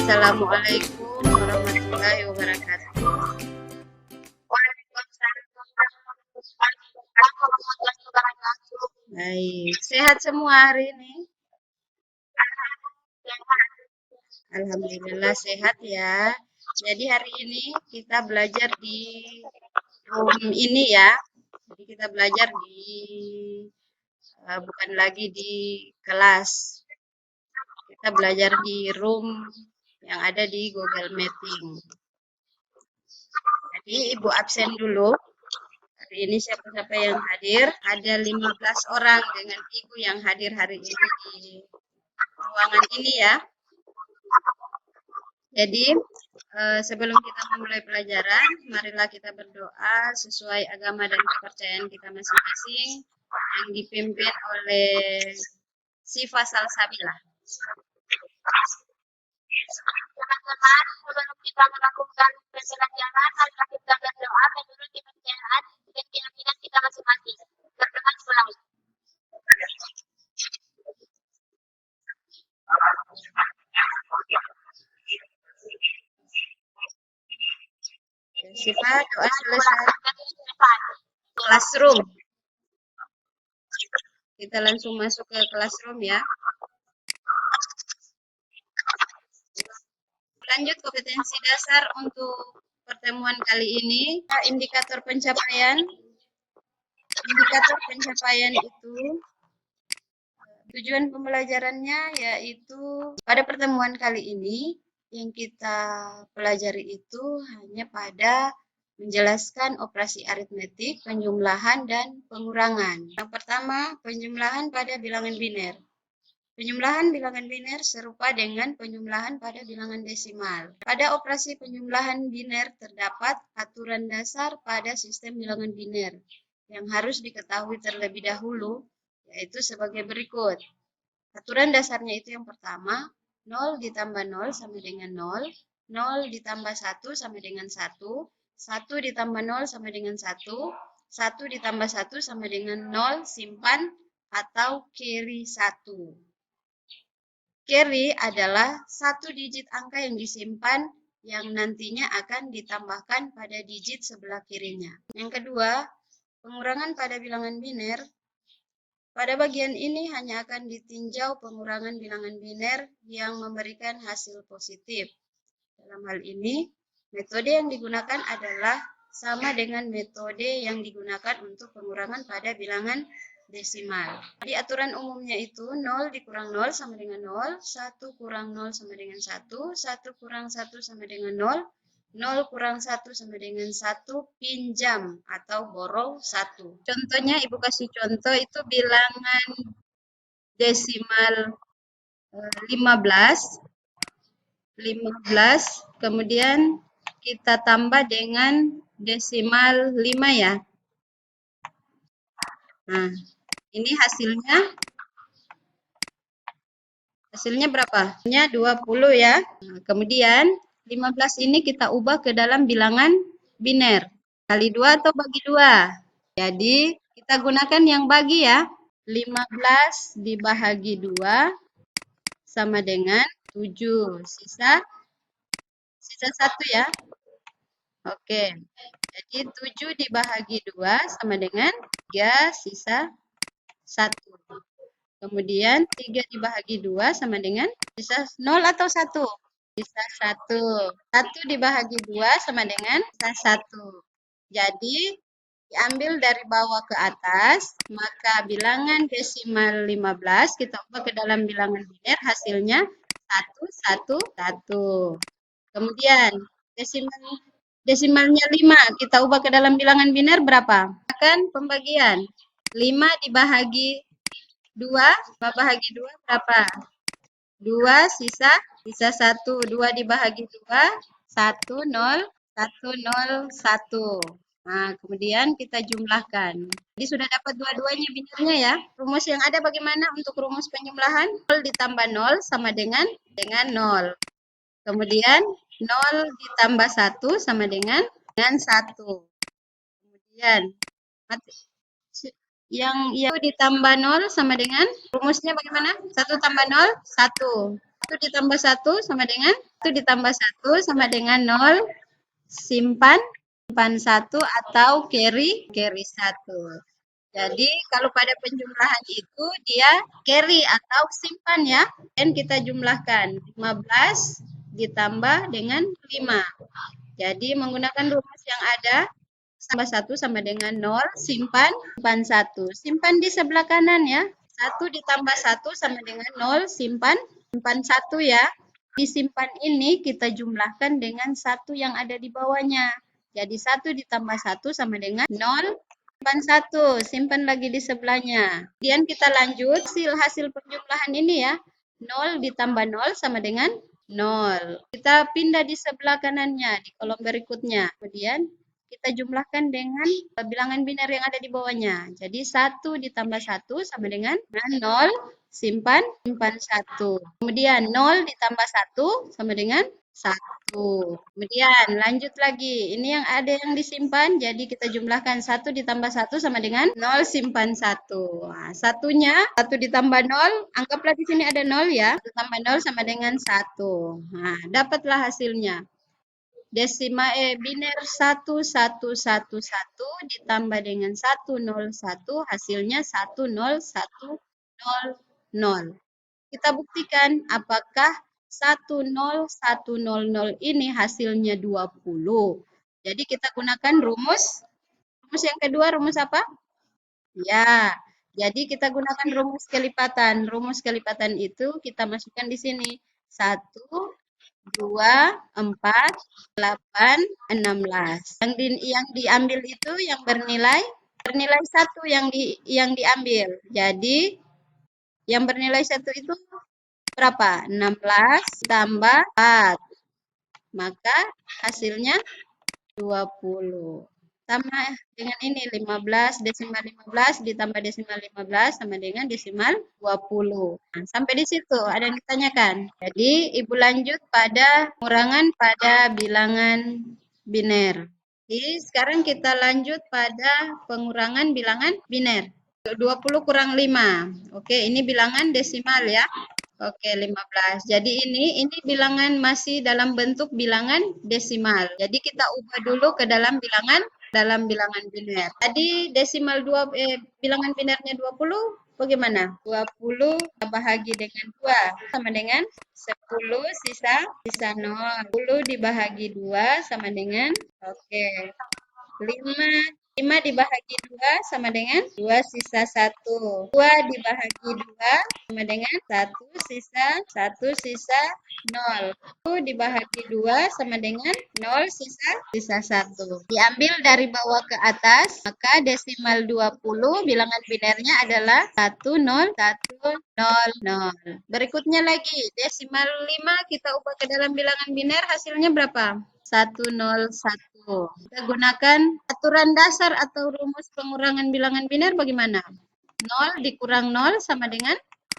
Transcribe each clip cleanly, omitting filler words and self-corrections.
Assalamualaikum warahmatullahi wabarakatuh. Baik, sehat semua hari ini? Alhamdulillah sehat ya. Jadi hari ini kita belajar di room ini ya. Jadi kita belajar di bukan lagi di kelas. Kita belajar di room yang ada di Google Meeting. Jadi Ibu absen dulu. Hari ini siapa-siapa yang hadir? Ada 15 orang dengan Ibu yang hadir hari ini di ruangan ini ya. Jadi sebelum kita memulai pelajaran, marilah kita berdoa sesuai agama dan kepercayaan kita masing-masing yang dipimpin oleh Syifa Salsabila. Teman-teman, sebelum kita melakukan pembelajaran, marilah kita berdoa menurut kepercayaan dan keyakinan kita masing-masing. Berdoa selalu. Syifa, doa selesai. Classroom. Kita langsung masuk ke classroom ya. Lanjut kompetensi dasar untuk pertemuan kali ini. Indikator pencapaian. Indikator pencapaian itu tujuan pembelajarannya yaitu pada pertemuan kali ini yang kita pelajari itu hanya pada menjelaskan operasi aritmetik, penjumlahan, dan pengurangan. Yang pertama, penjumlahan pada bilangan biner. Penjumlahan bilangan biner serupa dengan penjumlahan pada bilangan desimal. Pada operasi penjumlahan biner terdapat aturan dasar pada sistem bilangan biner yang harus diketahui terlebih dahulu, yaitu sebagai berikut. Aturan dasarnya itu yang pertama, 0 ditambah 0 sama dengan 0, 0 ditambah 1 sama dengan 1, 1 ditambah 0 sama dengan 1, 1 ditambah 1 sama dengan 0, simpan atau carry 1. Carry adalah satu digit angka yang disimpan yang nantinya akan ditambahkan pada digit sebelah kirinya. Yang kedua, pengurangan pada bilangan biner. Pada bagian ini hanya akan ditinjau pengurangan bilangan biner yang memberikan hasil positif. Dalam hal ini, metode yang digunakan adalah sama dengan metode yang digunakan untuk pengurangan pada bilangan desimal. Di aturan umumnya itu 0 dikurang 0 sama dengan 0, 1 kurang 0 sama dengan 1, 1 kurang 1 sama dengan 0, 0 kurang 1 sama dengan 1, pinjam atau borrow 1. Contohnya Ibu kasih contoh itu bilangan desimal 15, kemudian kita tambah dengan desimal 5 ya. Nah, ini hasilnya berapa? Hasilnya 20 ya. Nah, kemudian 15 ini kita ubah ke dalam bilangan biner. Kali 2 atau bagi 2. Jadi kita gunakan yang bagi ya. 15 dibagi 2 sama dengan 7. Sisa 1 ya. Oke. Jadi 7 dibagi 2 sama dengan 3 sisa 1. Kemudian 3 dibagi 2 sama dengan sisa 0 atau 1? Sisa 1. 1 dibagi 2 sama dengan sisa 1. Jadi diambil dari bawah ke atas, maka bilangan desimal 15 kita ubah ke dalam bilangan biner, hasilnya 1, 1, 1. Kemudian desimalnya 5, kita ubah ke dalam bilangan biner berapa? Akan pembagian. 5 dibagi 2 bahagi 2 berapa? 2 sisa 1. 2 dibagi 2, 1, 0, 1, 0, 1. Nah, kemudian kita jumlahkan. Jadi sudah dapat dua-duanya binernya ya. Rumus yang ada bagaimana untuk rumus penjumlahan? 0 ditambah 0 sama dengan 0. Kemudian 0 ditambah 1 sama dengan 1. Kemudian yang ditambah 0 sama dengan rumusnya bagaimana? 1 tambah 0, 1. 1 ditambah 1 sama dengan 1 ditambah 1 sama dengan 0. Simpan 1 atau carry 1. Jadi kalau pada penjumlahan itu dia carry atau simpan ya. Dan kita jumlahkan 15 ditambah dengan 5. Jadi menggunakan rumus yang ada tambah 1 sama dengan 0, simpan 1. Simpan di sebelah kanan ya. 1 ditambah 1 sama dengan 0, simpan 1 ya. Disimpan ini kita jumlahkan dengan 1 yang ada di bawahnya. Jadi 1 ditambah 1 sama dengan 0, simpan 1, simpan lagi di sebelahnya. Kemudian kita lanjut hasil penjumlahan ini ya. 0 ditambah 0 sama dengan 0. Kita pindah di sebelah kanannya, di kolom berikutnya. Kemudian kita jumlahkan dengan bilangan biner yang ada di bawahnya. Jadi 1 ditambah 1 sama dengan 0, simpan 1. Kemudian 0 ditambah 1 sama dengan 1. Kemudian lanjut lagi. Ini yang ada yang disimpan, jadi kita jumlahkan 1 ditambah 1 sama dengan 0, simpan 1. Nah, satunya 1 ditambah 0, anggaplah di sini ada 0 ya. 1 tambah 0 sama dengan 1. Nah, dapatlah hasilnya. Biner 1111 ditambah dengan 101 hasilnya 10100. Kita buktikan apakah 10100 ini hasilnya 20. Jadi kita gunakan rumus yang kedua, rumus apa? Ya. Jadi kita gunakan rumus kelipatan. Rumus kelipatan itu kita masukkan di sini. 1 2, 4, 8, 16. Yang diambil itu yang bernilai 1 yang diambil. Jadi yang bernilai 1 itu berapa? 16 tambah 4. Maka hasilnya 20. Sama dengan ini 15, desimal 15 ditambah desimal 15 sama dengan desimal 20. Nah, sampai di situ ada yang ditanyakan. Jadi Ibu lanjut pada pengurangan pada bilangan biner. Jadi sekarang kita lanjut pada pengurangan bilangan biner. 20 kurang 5. Oke, ini bilangan desimal ya. Oke, 15. Jadi ini bilangan masih dalam bentuk bilangan desimal. Jadi kita ubah dulu ke dalam bilangan biner. Tadi desimal bilangan binernya 20, bagaimana? 20 bahagi dengan 2 sama dengan 10 sisa 0. 10 dibahagi 2 sama dengan 5 dibahagi 2 sama dengan 2 sisa 1. 2 dibahagi 2 sama dengan 1 sisa 0. 1 dibahagi 2 sama dengan 0 sisa 1. Diambil dari bawah ke atas, maka desimal 20 bilangan binernya adalah 101000. Berikutnya lagi, desimal 5 kita ubah ke dalam bilangan biner, hasilnya berapa? 101. Kita gunakan aturan dasar atau rumus pengurangan bilangan biner bagaimana? 0 dikurang 0 sama dengan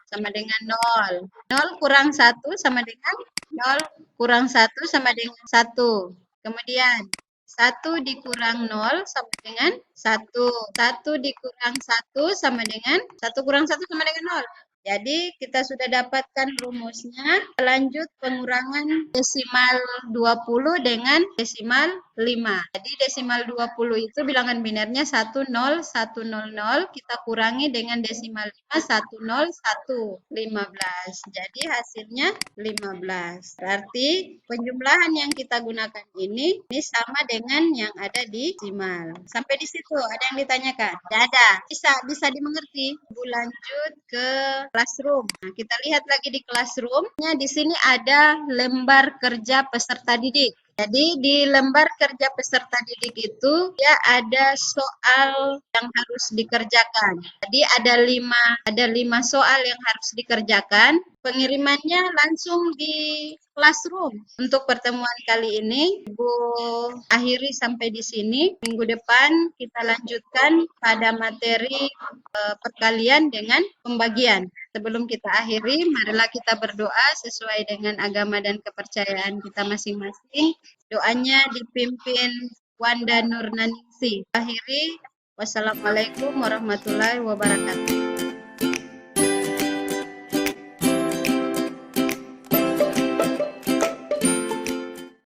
0. 0 kurang 1 sama dengan 0 kurang 1 sama dengan 1. Kemudian 1 dikurang 0 sama dengan 1. 1 dikurang 1 sama dengan 1 kurang 1 sama dengan 0. Jadi kita sudah dapatkan rumusnya. Lanjut pengurangan desimal 20 dengan desimal 5. Jadi desimal 20 itu bilangan binernya 10100. Kita kurangi dengan desimal 5 101 15. Jadi hasilnya 15. Berarti penjumlahan yang kita gunakan ini sama dengan yang ada di desimal. Sampai di situ ada yang ditanyakan? Tidak ada. Bisa dimengerti. Lanjut ke Classroom. Nah, kita lihat lagi di Classroom. Di sini ada lembar kerja peserta didik. Jadi di lembar kerja peserta didik itu ya ada soal yang harus dikerjakan. Jadi ada 5 soal yang harus dikerjakan. Pengirimannya langsung di Classroom. Untuk pertemuan kali ini Ibu akhiri sampai di sini. Minggu depan kita lanjutkan pada materi perkalian dengan pembagian. Sebelum kita akhiri, marilah kita berdoa sesuai dengan agama dan kepercayaan kita masing-masing. Doanya dipimpin Wanda Nurnaningsi. Akhiri, wassalamualaikum warahmatullahi wabarakatuh.